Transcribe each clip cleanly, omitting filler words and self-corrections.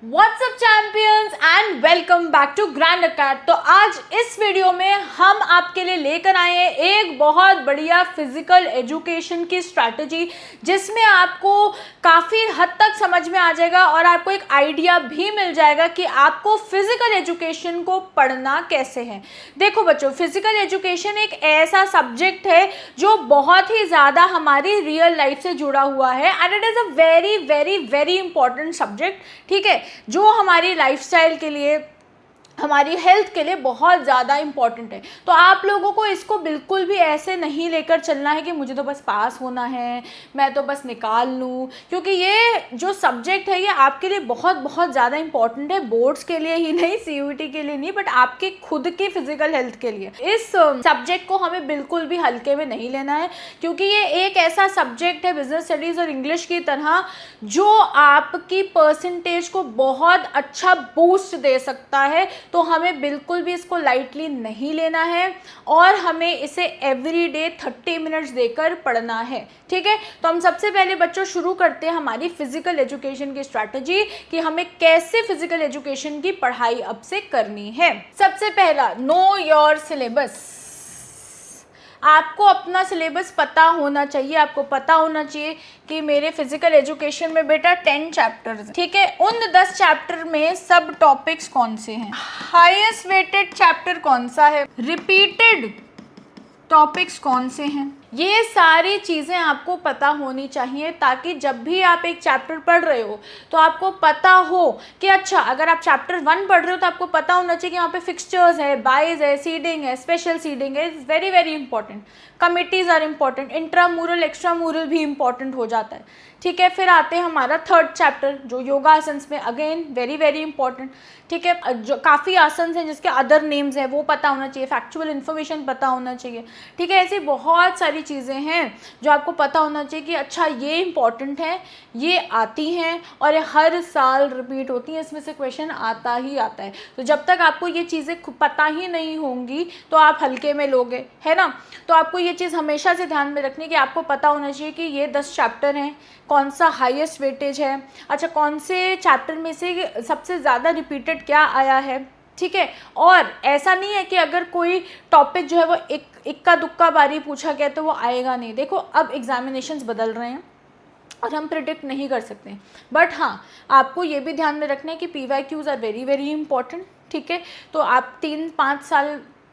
WhatsApp champions and welcome back to Grand Academy. तो आज इस वीडियो में हम आपके लिए लेकर आए हैं एक बहुत बढ़िया फिजिकल एजुकेशन की स्ट्रैटेजी, जिसमें आपको काफ़ी हद तक समझ में आ जाएगा और आपको एक आइडिया भी मिल जाएगा कि आपको फिजिकल एजुकेशन को पढ़ना कैसे है। देखो बच्चों, फिजिकल एजुकेशन एक ऐसा सब्जेक्ट है जो बहुत ही ज़्यादा हमारी रियल लाइफ से जुड़ा हुआ है and it is a very very very important subject, ठीक है, जो हमारी लाइफस्टाइल के लिए, हमारी हेल्थ के लिए बहुत ज़्यादा इम्पॉर्टेंट है। तो आप लोगों को इसको बिल्कुल भी ऐसे नहीं लेकर चलना है कि मुझे तो बस पास होना है, मैं तो बस निकाल लूँ, क्योंकि ये जो सब्जेक्ट है ये आपके लिए बहुत बहुत ज़्यादा इम्पॉर्टेंट है। बोर्ड्स के लिए ही नहीं, सीयूईटी के लिए नहीं, बट आपके खुद की फिजिकल हेल्थ के लिए। इस सब्जेक्ट को हमें बिल्कुल भी हल्के में नहीं लेना है, क्योंकि ये एक ऐसा सब्जेक्ट है बिजनेस स्टडीज़ और इंग्लिश की तरह जो आपकी परसेंटेज को बहुत अच्छा बूस्ट दे सकता है। तो हमें बिल्कुल भी इसको लाइटली नहीं लेना है और हमें इसे एवरीडे 30 मिनट्स देकर पढ़ना है, ठीक है। तो हम सबसे पहले बच्चों शुरू करते हैं हमारी फिजिकल एजुकेशन की स्ट्रैटेजी कि हमें कैसे फिजिकल एजुकेशन की पढ़ाई अब से करनी है। सबसे पहला, नो योर सिलेबस। आपको अपना सिलेबस पता होना चाहिए। आपको पता होना चाहिए कि मेरे फिजिकल एजुकेशन में बेटा 10 चैप्टर्स हैं, ठीक है। उन 10 चैप्टर में सब टॉपिक्स कौन से हैं, हाईएस्ट वेटेड चैप्टर कौन सा है, रिपीटेड टॉपिक्स कौन से हैं, ये सारी चीज़ें आपको पता होनी चाहिए, ताकि जब भी आप एक चैप्टर पढ़ रहे हो तो आपको पता हो कि अच्छा, अगर आप चैप्टर 1 पढ़ रहे हो तो आपको पता होना चाहिए कि यहाँ पे फिक्सचर्स है, बाइज है, सीडिंग है, स्पेशल सीडिंग है। It's very very important. Committees are important, intramural extramural भी इंपॉर्टेंट हो जाता है, ठीक है। फिर आते हैं हमारा थर्ड चैप्टर जो योगासन्स में, अगेन वेरी वेरी इंपॉर्टेंट, ठीक है। जो काफ़ी आसन्स हैं जिसके अदर नेम्स हैं वो पता होना चाहिए, फैक्चुअल इन्फॉर्मेशन पता होना चाहिए, ठीक है। ऐसी बहुत सारी चीज़ें हैं जो आपको पता होना चाहिए कि अच्छा ये इंपॉर्टेंट है, ये आती हैं और ये हर साल रिपीट होती हैं, इसमें से क्वेश्चन आता ही आता है। तो जब तक आपको ये चीज़ें पता ही नहीं होंगी तो आप हल्के में लोगे, है ना। तो आपको ये चीज़ हमेशा से ध्यान में रखनी कि आपको पता होना चाहिए कि ये 10 चैप्टर हैं, कौन सा हाईएस्ट वेटेज है, अच्छा कौन से चैप्टर में से सबसे ज़्यादा रिपीटेड क्या आया है, ठीक है। और ऐसा नहीं है कि अगर कोई टॉपिक जो है वो इक्का दुक्का बारी पूछा गया तो वो आएगा नहीं। देखो, अब एग्जामिनेशंस बदल रहे हैं और हम प्रिडिक्ट नहीं कर सकते, बट हाँ आपको ये भी ध्यान में रखना है कि PYQs are very very important, ठीक है। तो आप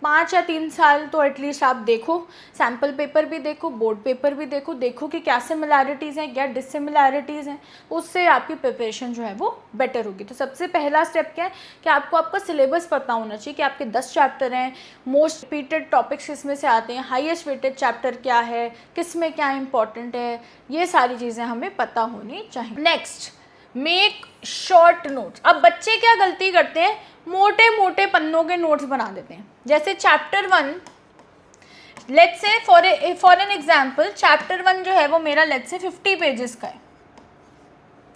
5 या 3 साल तो एटलीस्ट आप देखो, सैम्पल पेपर भी देखो, बोर्ड पेपर भी देखो कि क्या सिमिलैरिटीज़ हैं, क्या डिससिमिलैरिटीज़ हैं, उससे आपकी प्रिपरेशन जो है वो बेटर होगी। तो सबसे पहला स्टेप क्या है कि आपको आपका सिलेबस पता होना चाहिए कि आपके 10 चैप्टर हैं, मोस्ट रिपीटेड टॉपिक्स किस में से आते हैं, हाईएस्ट वेटेड चैप्टर क्या है, किस में क्या इंपॉर्टेंट है, ये सारी चीज़ें हमें पता होनी चाहिए। Next, make short notes. अब बच्चे क्या गलती करते हैं, मोटे मोटे पन्नों के नोट्स बना देते हैं। जैसे chapter 1, let's say for an example, chapter 1 जो है वो मेरा लेट्स से 50 पेजेस का है,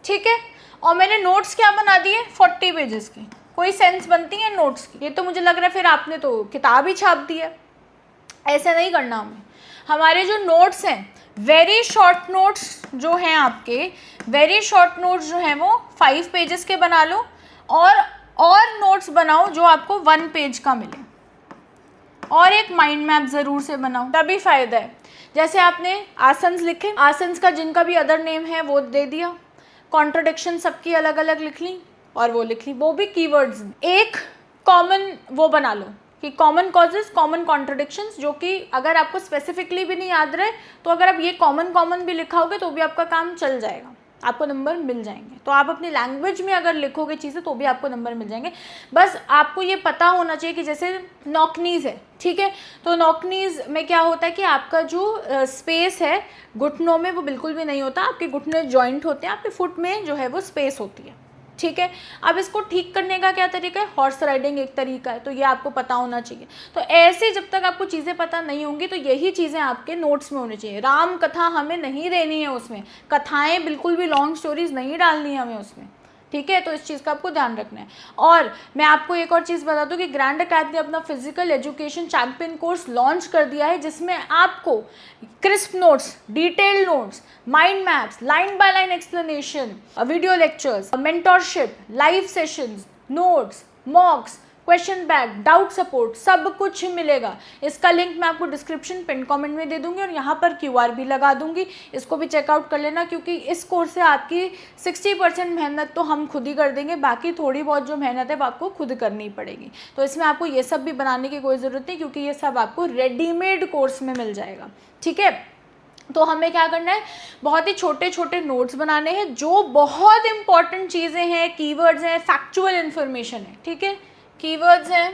ठीक है, और मैंने नोट्स क्या बना दिए 40 पेजेस की। कोई सेंस बनती है नोट्स की? ये तो मुझे लग रहा है फिर आपने तो किताब ही छाप दी है। ऐसा नहीं करना हमें। हमारे जो नोट्स हैं, वेरी शॉर्ट नोट्स जो हैं आपके, वेरी शॉर्ट नोट्स जो हैं वो 5 पेजेस के बना लो और नोट्स बनाओ जो आपको 1 पेज का मिले, और एक माइंड मैप ज़रूर से बनाओ, तभी फ़ायदा है। जैसे आपने आसन्स लिखे, आसन्स का जिनका भी अदर नेम है वो दे दिया, कॉन्ट्रडिक्शन सबकी अलग अलग लिख ली और वो लिख ली, वो भी कीवर्ड्स में। एक कॉमन वो बना लो कि कॉमन कॉजेज, कॉमन कॉन्ट्रडिक्शंस, जो कि अगर आपको स्पेसिफिकली भी नहीं याद रहे तो अगर आप ये कॉमन भी लिखाओगे तो भी आपका काम चल जाएगा, आपको नंबर मिल जाएंगे। तो आप अपनी लैंग्वेज में अगर लिखोगे चीज़ें तो भी आपको नंबर मिल जाएंगे। बस आपको ये पता होना चाहिए कि जैसे नॉकनीज़ है, ठीक है, तो नॉकनीज़ में क्या होता है कि आपका जो स्पेस है घुटनों में वो बिल्कुल भी नहीं होता, आपके घुटने जॉइंट होते हैं, आपके फुट में जो है वो स्पेस होती है, ठीक है। अब इसको ठीक करने का क्या तरीका है, हॉर्स राइडिंग एक तरीका है, तो ये आपको पता होना चाहिए। तो ऐसे जब तक आपको चीज़ें पता नहीं होंगी तो यही चीज़ें आपके नोट्स में होनी चाहिए। राम कथा हमें नहीं देनी है उसमें, कथाएं बिल्कुल भी लॉन्ग स्टोरीज नहीं डालनी है हमें उसमें, ठीक है, तो इस चीज़ का आपको ध्यान रखना है। और मैं आपको एक और चीज़ बता दूं कि ग्रैंड अकेडमी ने अपना physical education champion course launch कर दिया है, जिसमें आपको crisp notes, detailed notes, mind maps, line by line explanation, video lectures, mentorship, live sessions, notes, मॉक्स, question bank, doubt support, सब कुछ मिलेगा। इसका लिंक मैं आपको डिस्क्रिप्शन पिन कमेंट में दे दूंगी और यहाँ पर QR भी लगा दूंगी, इसको भी चेकआउट कर लेना, क्योंकि इस कोर्स से आपकी 60% मेहनत तो हम खुद ही कर देंगे, बाकी थोड़ी बहुत जो मेहनत है वो आपको खुद करनी पड़ेगी। तो इसमें आपको ये सब भी बनाने की कोई ज़रूरत नहीं, क्योंकि ये सब आपको रेडीमेड कोर्स में मिल जाएगा। ठीक है, तो हमें क्या करना है, बहुत ही छोटे छोटे नोट्स बनाने हैं, जो बहुत इंपॉर्टेंट चीज़ें हैं, कीवर्ड्स हैं, फैक्चुअल इन्फॉर्मेशन है। ठीक है, कीवर्ड्स हैं,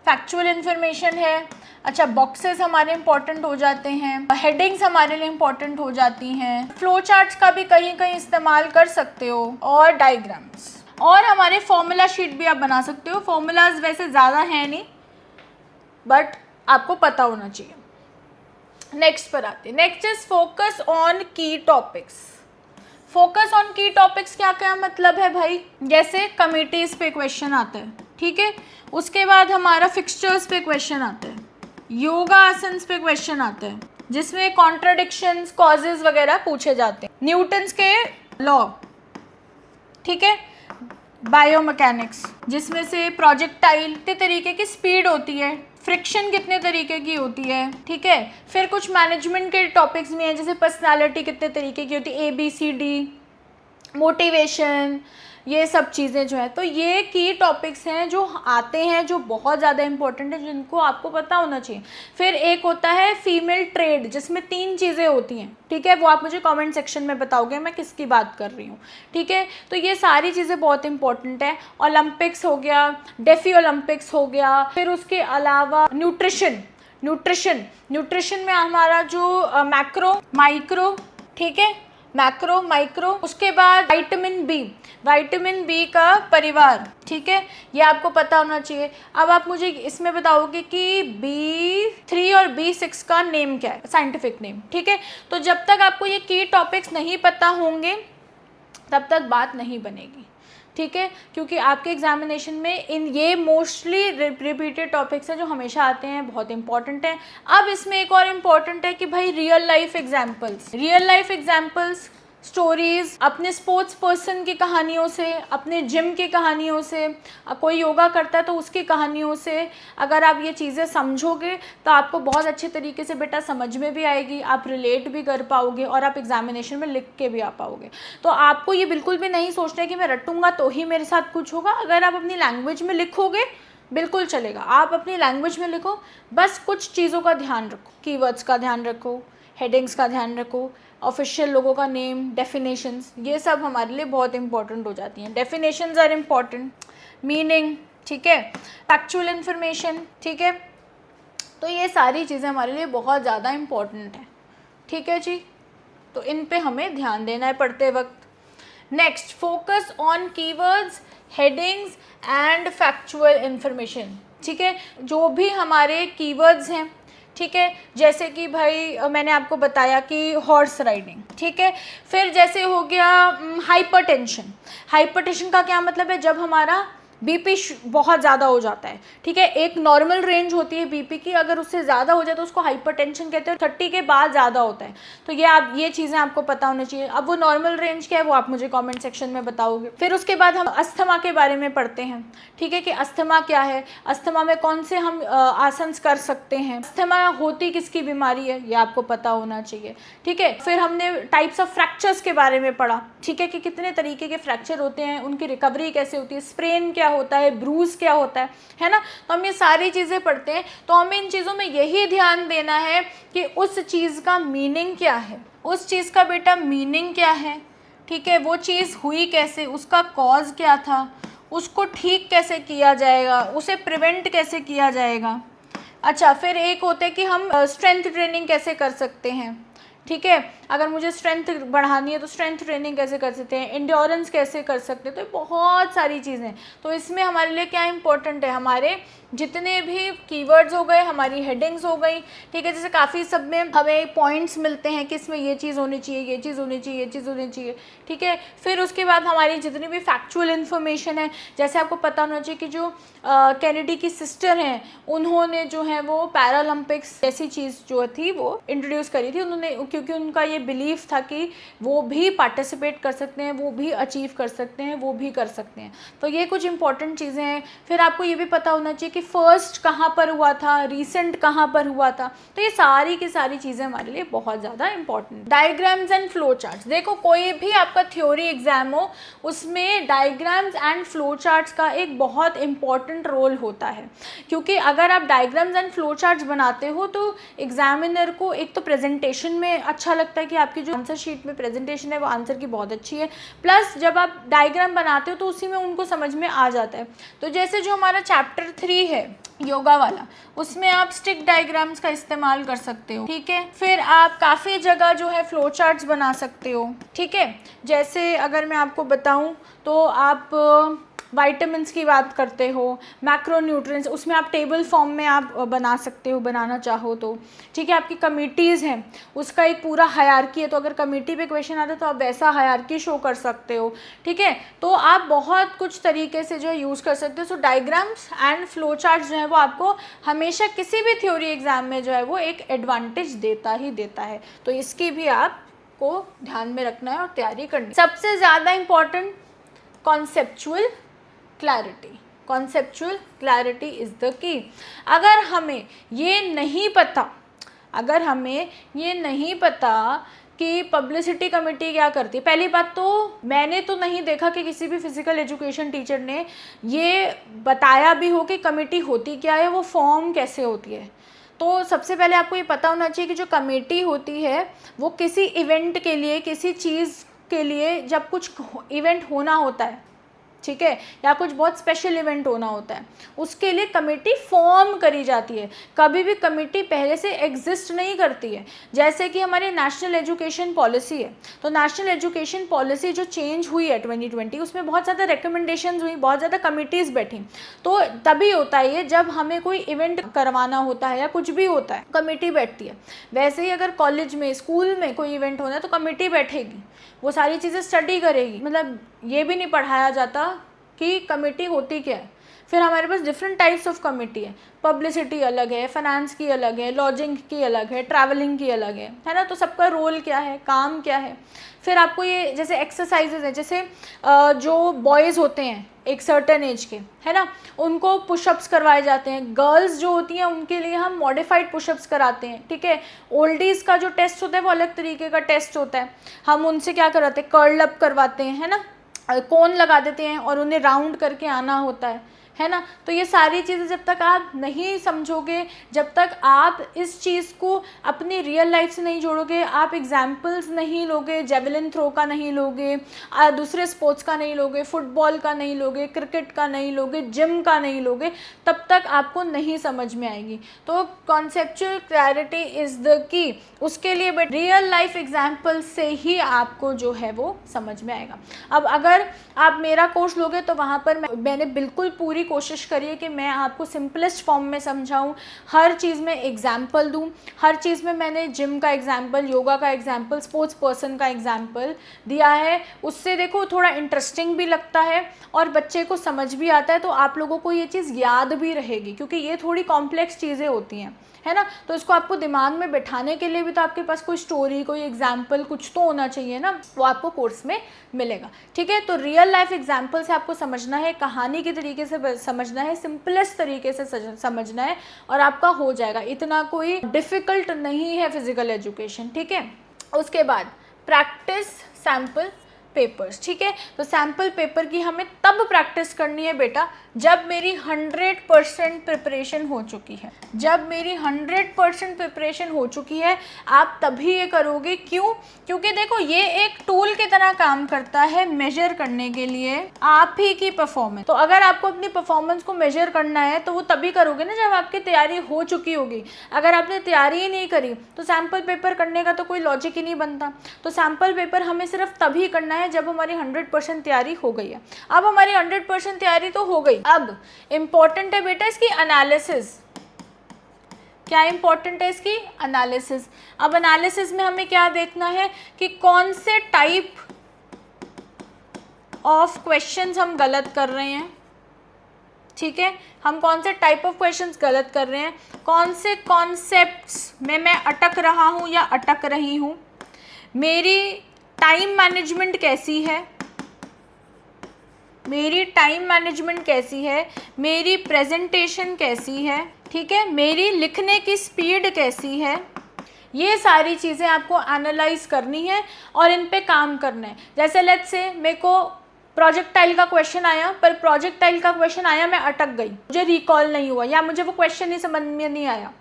फैक्चुअल इन्फॉर्मेशन है। अच्छा, बॉक्सेस हमारे इंपॉर्टेंट हो जाते हैं, हेडिंग्स हमारे लिए इंपॉर्टेंट हो जाती हैं, फ्लो चार्ट्स का भी कहीं कहीं इस्तेमाल कर सकते हो, और डायग्राम्स, और हमारे फॉर्मूला शीट भी आप बना सकते हो। फॉर्मूलाज वैसे ज़्यादा हैं नहीं, बट आपको पता होना चाहिए। नेक्स्ट पर आते हैं। नेक्स्ट इज फोकस ऑन की टॉपिक्स। फोकस ऑन की टॉपिक्स क्या क्या मतलब है भाई, जैसे कमिटीज़ पे क्वेश्चन आता है, ठीक है, उसके बाद हमारा फिक्सचर्स पे क्वेश्चन आता है, योगा आसन्स पे क्वेश्चन आता है, जिसमें कॉन्ट्रडिक्शंस, कॉजेज वगैरह पूछे जाते हैं, न्यूटन्स के लॉ, ठीक है, बायोमैकेनिक्स, जिसमें से प्रोजेक्टाइल कितने तरीके की स्पीड होती है, फ्रिक्शन कितने तरीके की होती है, ठीक है, फिर कुछ मैनेजमेंट के टॉपिक्स में है, जैसे पर्सनालिटी कितने तरीके की होती है, ABCD, मोटिवेशन, ये सब चीज़ें जो है, तो ये की टॉपिक्स हैं जो आते हैं, जो बहुत ज़्यादा इंपॉर्टेंट है, जिनको आपको पता होना चाहिए। फिर एक होता है फीमेल ट्रेड, जिसमें 3 चीज़ें होती हैं, ठीक है, वो आप मुझे कमेंट सेक्शन में बताओगे मैं किसकी बात कर रही हूँ। ठीक है, तो ये सारी चीज़ें बहुत इंपॉर्टेंट है। ओलंपिक्स हो गया, डेफी ओलंपिक्स हो गया, फिर उसके अलावा न्यूट्रिशन में हमारा जो मैक्रो, माइक्रो, ठीक है, मैक्रो, माइक्रो, उसके बाद विटामिन बी का परिवार, ठीक है, ये आपको पता होना चाहिए। अब आप मुझे इसमें बताओगे कि B3 और B6 का नेम क्या है, साइंटिफिक नेम, ठीक है। तो जब तक आपको ये की टॉपिक्स नहीं पता होंगे तब तक बात नहीं बनेगी, ठीक है, क्योंकि आपके एग्जामिनेशन में ये मोस्टली रिपीटेड टॉपिक्स हैं जो हमेशा आते हैं, बहुत इंपॉर्टेंट हैं। अब इसमें एक और इम्पॉर्टेंट है कि भाई रियल लाइफ एग्जाम्पल्स, स्टोरीज, अपने स्पोर्ट्स पर्सन की कहानियों से, अपने जिम की कहानियों से, कोई योगा करता है तो उसकी कहानियों से, अगर आप ये चीज़ें समझोगे तो आपको बहुत अच्छे तरीके से बेटा समझ में भी आएगी, आप रिलेट भी कर पाओगे और आप एग्जामिनेशन में लिख के भी आ पाओगे। तो आपको ये बिल्कुल भी नहीं सोचना है कि मैं रटूंगा तो ही मेरे साथ कुछ होगा। अगर आप अपनी लैंग्वेज में लिखोगे बिल्कुल चलेगा, आप अपनी लैंग्वेज में लिखो, बस कुछ चीज़ों का ध्यान रखो, कीवर्ड्स का ध्यान रखो, हेडिंग्स का ध्यान रखो, ऑफिशियल लोगों का नेम, डेफिनेशंस, ये सब हमारे लिए बहुत इंपॉर्टेंट हो जाती हैं। डेफिनेशंस आर इम्पॉर्टेंट, मीनिंग, ठीक है, फैक्चुअल इन्फॉर्मेशन, ठीक है, तो ये सारी चीज़ें हमारे लिए बहुत ज़्यादा इम्पॉर्टेंट हैं, ठीक है जी, तो इन पे हमें ध्यान देना है पढ़ते वक्त। Next, focus on keywords, headings and factual information, ठीक है, जो भी हमारे कीवर्ड्स हैं, ठीक है, जैसे कि भाई मैंने आपको बताया कि हॉर्स राइडिंग, ठीक है, फिर जैसे हो गया हाइपरटेंशन का क्या मतलब है, जब हमारा बीपी बहुत ज़्यादा हो जाता है, ठीक है, एक नॉर्मल रेंज होती है बीपी की, अगर उससे ज़्यादा हो जाए तो उसको हाइपरटेंशन कहते हैं, 30 के बाद ज़्यादा होता है, तो ये चीज़ें आपको पता होनी चाहिए। अब वो नॉर्मल रेंज क्या है वो आप मुझे कमेंट सेक्शन में बताओगे। फिर उसके बाद हम अस्थमा के बारे में पढ़ते हैं, ठीक है, कि अस्थमा क्या है, अस्थमा में कौन से हम आसन कर सकते हैं, अस्थमा होती किसकी बीमारी है ये आपको पता होना चाहिए, ठीक है। फिर हमने टाइप्स ऑफ फ्रैक्चर्स के बारे में पढ़ा, ठीक है, कि कितने तरीके के फ्रैक्चर होते हैं, उनकी रिकवरी कैसे होती है, स्प्रेन क्या होता है, ब्रूज क्या होता है ना, तो हम ये सारी चीज़ें पढ़ते हैं। तो हमें इन चीज़ों में यही ध्यान देना है कि उस चीज़ का मीनिंग क्या है, उस चीज़ का बेटा मीनिंग क्या है, ठीक है, वो चीज़ हुई कैसे, उसका कॉज क्या था, उसको ठीक कैसे किया जाएगा, उसे प्रिवेंट कैसे किया जाएगा। अच्छा, फिर एक होता है कि हम स्ट्रेंथ ट्रेनिंग कैसे कर सकते हैं, ठीक है। अगर मुझे स्ट्रेंथ बढ़ानी है तो स्ट्रेंथ ट्रेनिंग कैसे कर सकते हैं, इंड्योरेंस कैसे कर सकते हैं, तो बहुत सारी चीज़ें। तो इसमें हमारे लिए क्या इंपॉर्टेंट है, हमारे जितने भी कीवर्ड्स हो गए, हमारी हेडिंग्स हो गई, ठीक है। जैसे काफ़ी सब में हमें पॉइंट्स मिलते हैं कि इसमें ये चीज़ होनी चाहिए, ये चीज़ होनी चाहिए, ये चीज़ होनी चाहिए, ठीक है। फिर उसके बाद हमारी जितनी भी फैक्चुअल इन्फॉर्मेशन है, जैसे आपको पता होना चाहिए कि जो कैनेडी की सिस्टर हैं, उन्होंने जो है वो पैरालंपिक्स जैसी चीज़ जो थी वो इंट्रोड्यूस करी थी उन्होंने, क्योंकि उनका ये बिलीफ था कि वो भी पार्टिसिपेट कर सकते हैं, वो भी अचीव कर सकते हैं, वो भी कर सकते हैं। तो ये कुछ इंपॉर्टेंट चीज़ें हैं। फिर आपको ये भी पता होना चाहिए कि फर्स्ट कहाँ पर हुआ था, रीसेंट कहाँ पर हुआ था। तो ये सारी की सारी चीज़ें हमारे लिए बहुत ज़्यादा important. Diagrams and flow charts, देखो कोई भी आपका थ्योरी एग्जाम हो उसमें डायग्राम्स एंड फ्लो चार्ट्स का एक बहुत इंपॉर्टेंट रोल होता है, क्योंकि अगर आप डायग्राम्स एंड फ्लो चार्ट्स बनाते हो तो एग्जामिनर को एक तो प्रेजेंटेशन में अच्छा लगता है कि आपकी जो आंसर शीट में प्रेजेंटेशन है वो आंसर की बहुत अच्छी है, प्लस जब आप डायग्राम बनाते हो तो उसी में उनको समझ में आ जाता है। तो जैसे जो हमारा चैप्टर 3 है योगा वाला, उसमें आप स्टिक डायग्राम्स का इस्तेमाल कर सकते हो, ठीक है। फिर आप काफ़ी जगह जो है फ्लो चार्ट्स बना सकते हो, ठीक है। जैसे अगर मैं आपको बताऊं तो आप वाइटामिन्स की बात करते हो, मैक्रोन्यूट्रिएंट्स, उसमें आप टेबल फॉर्म में आप बना सकते हो, बनाना चाहो तो, ठीक है। आपकी कमिटीज़ हैं, उसका एक पूरा हायरार्की है, तो अगर कमेटी पे क्वेश्चन आता है तो आप वैसा हायरार्की शो कर सकते हो, ठीक है। तो आप बहुत कुछ तरीके से जो है यूज़ कर सकते हो। सो डायग्राम्स एंड फ्लो चार्ट्स जो है वो आपको हमेशा किसी भी थ्योरी एग्जाम में जो है वो एक एडवांटेज देता ही देता है। तो इसकी भी आपको ध्यान में रखना है और तैयारी करनी है। सबसे ज़्यादा important conceptual clarity, conceptual clarity is the key. अगर हमें ये नहीं पता, अगर हमें ये नहीं पता कि पब्लिसिटी कमेटी क्या करती है, पहली बात तो मैंने तो नहीं देखा कि किसी भी फिजिकल एजुकेशन टीचर ने ये बताया भी हो कि कमेटी होती क्या है, वो फॉर्म कैसे होती है। तो सबसे पहले आपको ये पता होना चाहिए कि जो कमेटी होती है वो किसी इवेंट के लिए, किसी चीज़ के लिए, जब कुछ इवेंट होना होता है, ठीक है, या कुछ बहुत स्पेशल इवेंट होना होता है, उसके लिए कमेटी फॉर्म करी जाती है। कभी भी कमेटी पहले से एग्जिस्ट नहीं करती है। जैसे कि हमारी नेशनल एजुकेशन पॉलिसी है, तो नेशनल एजुकेशन पॉलिसी जो चेंज हुई है 2020, उसमें बहुत ज़्यादा रिकमेंडेशंस हुई, बहुत ज़्यादा कमिटीज़ बैठी। तो तभी होता है ये जब हमें कोई इवेंट करवाना होता है या कुछ भी होता है, कमेटी बैठती है। वैसे ही अगर कॉलेज में, स्कूल में कोई इवेंट होना है तो कमेटी बैठेगी, वो सारी चीज़ें स्टडी करेगी। मतलब ये भी नहीं पढ़ाया जाता कि कमेटी होती क्या है। फिर हमारे पास डिफरेंट टाइप्स ऑफ कमेटी है, पब्लिसिटी अलग है, फाइनेंस की अलग है, लॉजिंग की अलग है, ट्रैवलिंग की अलग है ना। तो सबका रोल क्या है, काम क्या है। फिर आपको ये जैसे एक्सरसाइजेज है, जैसे जो बॉयज़ होते हैं एक सर्टेन एज के, है ना, उनको पुशअप्स करवाए जाते हैं। गर्ल्स जो होती हैं उनके लिए हम मॉडिफाइड पुशअप्स कराते हैं, ठीक है। ओल्डीज़ का जो टेस्ट होता है वो अलग तरीके का टेस्ट होता है, हम उनसे क्या करवाते हैं, कर्ल अप करवाते हैं, है ना, कोन लगा देते हैं और उन्हें राउंड करके आना होता है ना। तो ये सारी चीज़ें जब तक आप नहीं समझोगे, जब तक आप इस चीज़ को अपनी रियल लाइफ से नहीं जोड़ोगे, आप एग्जाम्पल्स नहीं लोगे, जेवलिन थ्रो का नहीं लोगे, दूसरे स्पोर्ट्स का नहीं लोगे, फुटबॉल का नहीं लोगे, क्रिकेट का नहीं लोगे, जिम का नहीं लोगे, तब तक आपको नहीं समझ में आएगी। तो conceptual clarity is the key. उसके लिए बट रियल लाइफ एग्जाम्पल से ही आपको जो है वो समझ में आएगा। अब अगर आप मेरा कोर्स लोगे तो वहाँ पर मैंने बिल्कुल पूरी कोशिश करी है कि मैं आपको सिंपलेस्ट फॉर्म में समझाऊं, हर चीज़ में एग्जाम्पल दूं, हर चीज़ में मैंने जिम का एग्जाम्पल, योगा का एग्जाम्पल, स्पोर्ट्स पर्सन का एग्जाम्पल दिया है। उससे देखो थोड़ा इंटरेस्टिंग भी लगता है और बच्चे को समझ भी आता है, तो आप लोगों को ये चीज़ याद भी रहेगी, क्योंकि ये थोड़ी कॉम्प्लेक्स चीज़ें होती हैं, है ना। तो इसको आपको दिमाग में बैठाने के लिए भी तो आपके पास कोई स्टोरी, कोई एग्जाम्पल कुछ तो होना चाहिए ना, वो आपको कोर्स में मिलेगा, ठीक है। तो रियल लाइफ एग्जाम्पल से आपको समझना है, कहानी के तरीके से समझना है, सिंपलेस्ट तरीके से समझना है और आपका हो जाएगा। इतना कोई डिफ़िकल्ट नहीं है फिजिकल एजुकेशन, ठीक है। उसके बाद प्रैक्टिस, सैम्पल, पेपर्स, ठीक है। तो सैम्पल पेपर की हमें तब प्रैक्टिस करनी है बेटा जब मेरी 100% प्रिपरेशन हो चुकी है। जब मेरी 100% प्रिपरेशन हो चुकी है आप तभी ये करोगे। क्यों? क्योंकि देखो ये एक टूल की तरह काम करता है मेजर करने के लिए आप ही की परफॉर्मेंस। तो अगर आपको अपनी परफॉर्मेंस को मेजर करना है तो वो तभी करोगे ना जब आपकी तैयारी हो चुकी होगी। अगर आपने तैयारी ही नहीं करी तो सैम्पल पेपर करने का तो कोई लॉजिक ही नहीं बनता। तो सैम्पल पेपर हमें सिर्फ तभी करना है जब हमारी 100% तैयारी हो गई है। अब हमारी 100% तैयारी तो हो गई, अब इम्पॉर्टेंट है बेटा इसकी एनालिसिस। क्या इंपॉर्टेंट है इसकी? एनालिसिस। अब एनालिसिस में हमें क्या देखना है कि कौन से टाइप ऑफ क्वेश्चंस हम गलत कर रहे हैं, ठीक है। हम कौन से टाइप ऑफ क्वेश्चंस गलत कर रहे हैं, कौन से कॉन्सेप्ट्स में मैं अटक रहा हूँ या अटक रही हूँ, मेरी टाइम मैनेजमेंट कैसी है, मेरी टाइम मैनेजमेंट कैसी है, मेरी प्रेजेंटेशन कैसी है, ठीक है, मेरी लिखने की स्पीड कैसी है। ये सारी चीज़ें आपको एनालाइज करनी है और इन पे काम करना है। जैसे लेट्स से मेरे को प्रोजेक्टाइल का क्वेश्चन आया, पर प्रोजेक्टाइल का क्वेश्चन आया मैं अटक गई, मुझे रिकॉल नहीं हुआ या मुझे वो क्वेश्चन ही समझ में नहीं आया,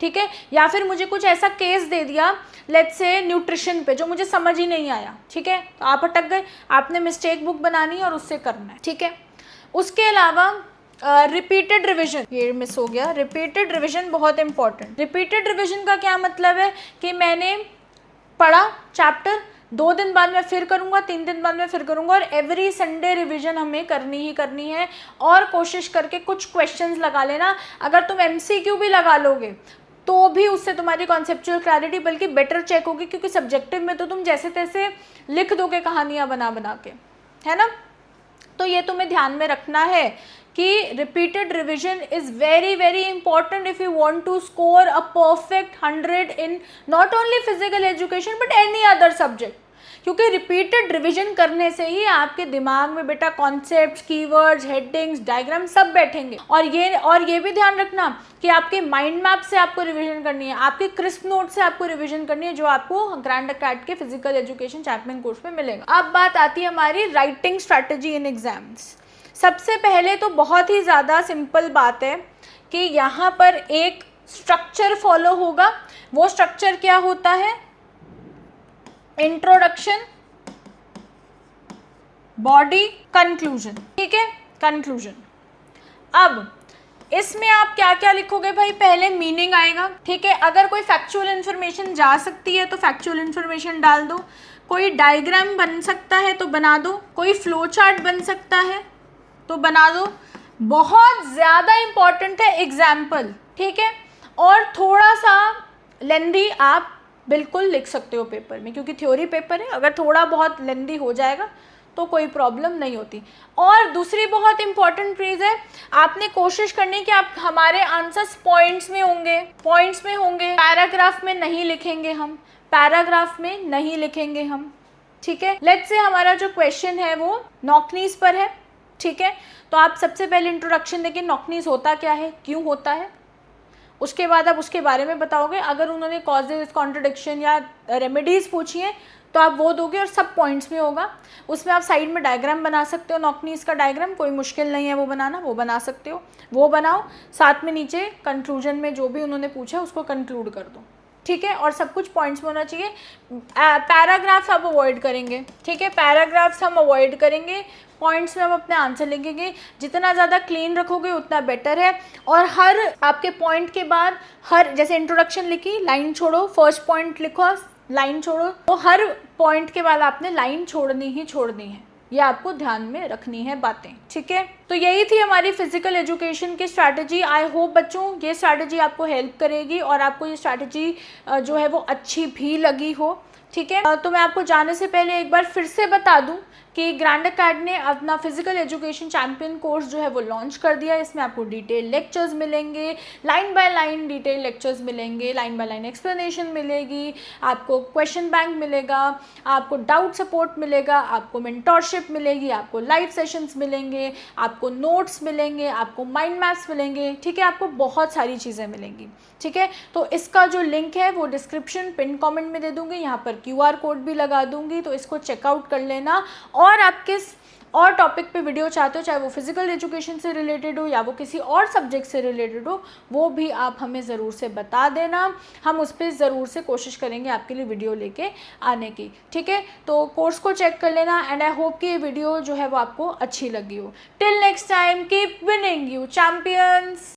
ठीक है। या फिर मुझे कुछ ऐसा केस दे दिया लेट्स से न्यूट्रिशन पे जो मुझे समझ ही नहीं आया, ठीक है, तो आप अटक गए। आपने मिस्टेक बुक बनानी है और उससे करना है, ठीक है। उसके अलावा रिपीटेड रिविजन, ये मिस हो गया, रिपीटेड रिविजन बहुत इंपॉर्टेंट। रिपीटेड रिविजन का क्या मतलब है कि मैंने पढ़ा चैप्टर, 2 दिन बाद मैं फिर करूँगा, 3 दिन बाद मैं फिर करूँगा, और एवरी संडे रिवीजन हमें करनी ही करनी है। और कोशिश करके कुछ क्वेश्चंस लगा लेना। अगर तुम MCQ भी लगा लोगे तो भी उससे तुम्हारी कॉन्सेप्चुअल क्लैरिटी बल्कि बेटर चेक होगी, क्योंकि सब्जेक्टिव में तो तुम जैसे तैसे लिख दोगे कहानियाँ बना बना के, है ना। तो ये तुम्हें ध्यान में रखना है कि repeated revision is very very important if you want to score a perfect 100 in not only physical education but any other subject. क्योंकि रिपीटेड रिवीजन करने से ही आपके दिमाग में बेटा कॉन्सेप्ट्स, कीवर्ड्स, हेडिंग्स, डायग्राम सब बैठेंगे। और ये भी ध्यान रखना कि आपके माइंड मैप से आपको रिवीजन करनी है, आपके क्रिस्प नोट से आपको रिवीजन करनी है, जो आपको ग्रैंड अकेडमी के फिजिकल एजुकेशन चैंपियन कोर्स में मिलेगा। अब बात आती है हमारी राइटिंग स्ट्रैटेजी इन एग्जाम्स। सबसे पहले तो बहुत ही ज़्यादा सिंपल बात है कि यहाँ पर एक स्ट्रक्चर फॉलो होगा। वो स्ट्रक्चर क्या होता है? इंट्रोडक्शन, बॉडी, कंक्लूजन, ठीक है, कंक्लूजन। अब इसमें आप क्या क्या लिखोगे भाई? पहले मीनिंग आएगा, ठीक है। अगर कोई फैक्चुअल इन्फॉर्मेशन जा सकती है तो फैक्चुअल इन्फॉर्मेशन डाल दो, कोई डायग्राम बन सकता है तो बना दो, कोई फ्लो चार्ट बन सकता है तो बना दो। बहुत ज़्यादा इम्पॉर्टेंट है एग्जाम्पल, ठीक है। और थोड़ा सा लेंदी आप बिल्कुल लिख सकते हो पेपर में, क्योंकि थ्योरी पेपर है, अगर थोड़ा बहुत लेंदी हो जाएगा तो कोई प्रॉब्लम नहीं होती। और दूसरी बहुत इंपॉर्टेंट चीज़ है, आपने कोशिश करनी कि आप हमारे आंसर्स पॉइंट्स में होंगे, पॉइंट्स में होंगे, पैराग्राफ में नहीं लिखेंगे हम, पैराग्राफ में नहीं लिखेंगे हम, ठीक है। लेट्स से हमारा जो क्वेश्चन है वो नॉकनीज पर है, ठीक है, तो आप सबसे पहले इंट्रोडक्शन देंगे, नॉकनीज होता क्या है, क्यों होता है, उसके बाद आप उसके बारे में बताओगे। अगर उन्होंने कॉजेज, कॉन्ट्रडिक्शन या रेमेडीज़ पूछी हैं तो आप वो दोगे और सब पॉइंट्स में होगा। उसमें आप साइड में डायग्राम बना सकते हो, नॉकनीज का डायग्राम, कोई मुश्किल नहीं है वो बनाना, वो बना सकते हो, वो बनाओ। साथ में नीचे कंक्लूजन में जो भी उन्होंने पूछा उसको कंक्लूड कर दो, ठीक है। और सब कुछ पॉइंट्स में होना चाहिए। पैराग्राफ्स आप अवॉइड करेंगे, ठीक है, पैराग्राफ्स हम अवॉइड करेंगे। पॉइंट्स में हम अपने आंसर लिखेंगे। जितना ज़्यादा क्लीन रखोगे उतना बेटर है। और हर आपके पॉइंट के बाद हर, जैसे इंट्रोडक्शन लिखी, लाइन छोड़ो, फर्स्ट पॉइंट लिखो, लाइन छोड़ो, तो हर पॉइंट के बाद आपने लाइन छोड़नी ही छोड़नी है। ये आपको ध्यान में रखनी है बातें, ठीक है। तो यही थी हमारी फिजिकल एजुकेशन की स्ट्रैटेजी। आई होप बच्चों ये स्ट्रैटेजी आपको हेल्प करेगी और आपको ये स्ट्रैटेजी जो है वो अच्छी भी लगी हो, ठीक है। तो मैं आपको जाने से पहले एक बार फिर से बता दूं कि ग्रैंड अकेडमी ने अपना फिजिकल एजुकेशन चैंपियन कोर्स जो है वो लॉन्च कर दिया है। इसमें आपको डिटेल लेक्चर्स मिलेंगे, line by line detail lectures मिलेंगे, लाइन बाय लाइन एक्सप्लेनेशन मिलेगी, आपको क्वेश्चन बैंक मिलेगा, आपको डाउट सपोर्ट मिलेगा, आपको मेंटोरशिप मिलेगी, आपको लाइव सेशंस मिलेंगे, आपको नोट्स मिलेंगे, आपको माइंड मैप्स मिलेंगे, ठीक है, आपको बहुत सारी चीज़ें मिलेंगी, ठीक है। तो इसका जो लिंक है वो डिस्क्रिप्शन पिन कमेंट में दे दूँगी, यहाँ पर पर QR कोड भी लगा दूंगी, तो इसको चेकआउट कर लेना। और आप किस और टॉपिक पे वीडियो चाहते हो, चाहे वो फिजिकल एजुकेशन से रिलेटेड हो या वो किसी और सब्जेक्ट से रिलेटेड हो, वो भी आप हमें ज़रूर से बता देना। हम उस पर ज़रूर से कोशिश करेंगे आपके लिए वीडियो लेके आने की, ठीक है। तो कोर्स को चेक कर लेना एंड आई होप कि ये वीडियो जो है वो आपको अच्छी लगी हो। Till next time, keep winning you champions.